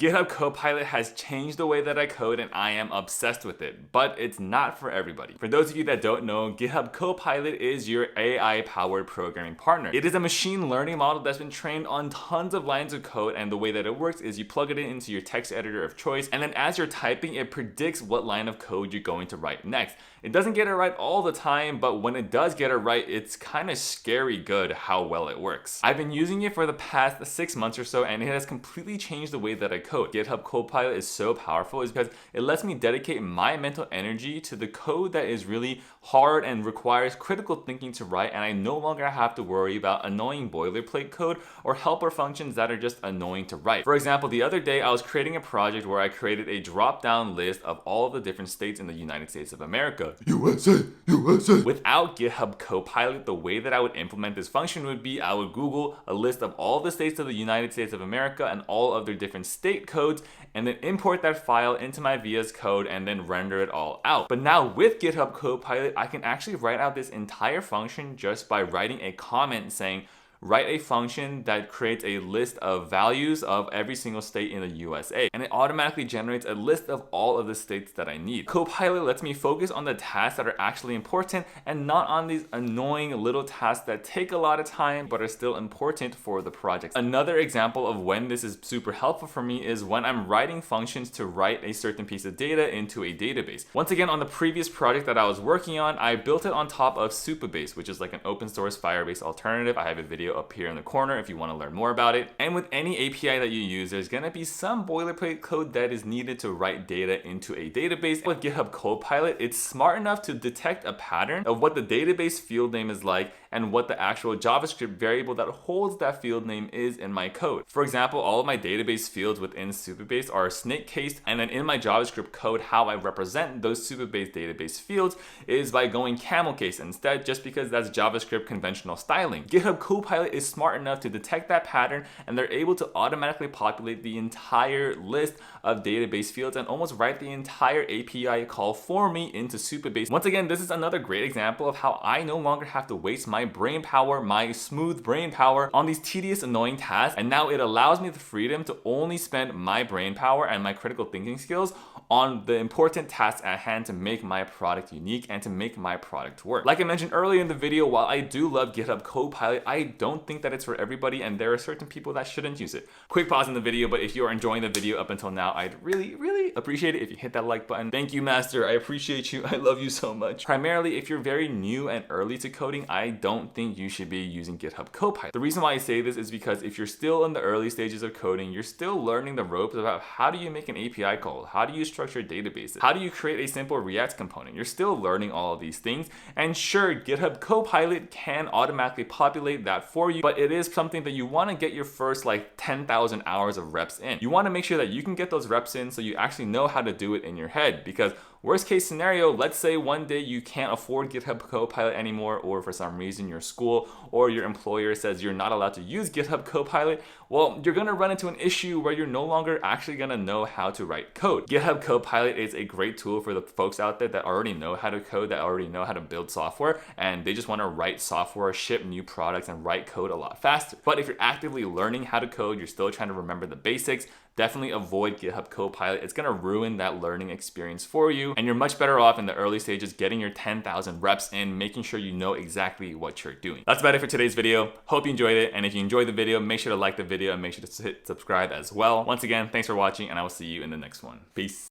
GitHub Copilot has changed the way that I code and I am obsessed with it, but it's not for everybody. For those of you that don't know, GitHub Copilot is your AI-powered programming partner. It is a machine learning model that's been trained on tons of lines of code, and the way that it works is you plug it into your text editor of choice, and then as you're typing, it predicts what line of code you're going to write next. It doesn't get it right all the time, but when it does get it right, it's kind of scary good how well it works. I've been using it for the past 6 months or so, and it has completely changed the way that I code. GitHub Copilot is so powerful is because it lets me dedicate my mental energy to the code that is really hard and requires critical thinking to write, and I no longer have to worry about annoying boilerplate code or helper functions that are just annoying to write. For example, the other day I was creating a project where I created a drop-down list of all of the different states in the United States of America. USA, USA. Without GitHub Copilot, the way that I would implement this function would be I would Google a list of all the states of the United States of America and all of their different state codes, and then import that file into my VS Code and then render it all out. But now with GitHub Copilot, I can actually write out this entire function just by writing a comment saying, write a function that creates a list of values of every single state in the USA, and it automatically generates a list of all of the states that I need. Copilot lets me focus on the tasks that are actually important and not on these annoying little tasks that take a lot of time but are still important for the project. Another example of when this is super helpful for me is when I'm writing functions to write a certain piece of data into a database. Once again, on the previous project that I was working on, I built it on top of Supabase, which is like an open source Firebase alternative. I have a video up here in the corner if you want to learn more about it. And with any API that you use, there's going to be some boilerplate code that is needed to write data into a database. With GitHub Copilot, it's smart enough to detect a pattern of what the database field name is like and what the actual JavaScript variable that holds that field name is in my code. For example, all of my database fields within Supabase are snake cased, and then in my JavaScript code, how I represent those Supabase database fields is by going camel case instead, just because that's JavaScript conventional styling. GitHub Copilot is smart enough to detect that pattern, and they're able to automatically populate the entire list of database fields and almost write the entire API call for me into Supabase. Once again, this is another great example of how I no longer have to waste my brain power, my smooth brain power on these tedious, annoying tasks, and now it allows me the freedom to only spend my brain power and my critical thinking skills on the important tasks at hand to make my product unique and to make my product work. Like I mentioned earlier in the video, while I do love GitHub Copilot, I don't think that it's for everybody, and there are certain people that shouldn't use it. Quick pause in the video, but if you are enjoying the video up until now, I'd really appreciate it if you hit that like button. Thank you, master. I appreciate you. I love you so much. Primarily, if you're very new and early to coding, I don't think you should be using GitHub Copilot. The reason why I say this is because if you're still in the early stages of coding, you're still learning the ropes about how do you make an API call, how do you structure databases, how do you create a simple React component. You're still learning all of these things, and sure, GitHub Copilot can automatically populate that for you, but it is something that you want to get your first like 10,000 hours of reps in. You want to make sure that you can get those reps in so you actually know how to do it in your head, because worst case scenario, let's say one day you can't afford GitHub Copilot anymore, or for some reason your school or your employer says you're not allowed to use GitHub Copilot. Well, you're gonna run into an issue where you're no longer actually gonna know how to write code. GitHub Copilot is a great tool for the folks out there that already know how to code, that already know how to build software, and they just wanna write software, ship new products, and write code a lot faster. But if you're actively learning how to code, you're still trying to remember the basics, definitely avoid GitHub Copilot. It's gonna ruin that learning experience for you, and you're much better off in the early stages getting your 10,000 reps in, making sure you know exactly what you're doing. That's about it for today's video. Hope you enjoyed it, and if you enjoyed the video, make sure to like the video and make sure to hit subscribe as well. Once again, thanks for watching, and I will see you in the next one. Peace.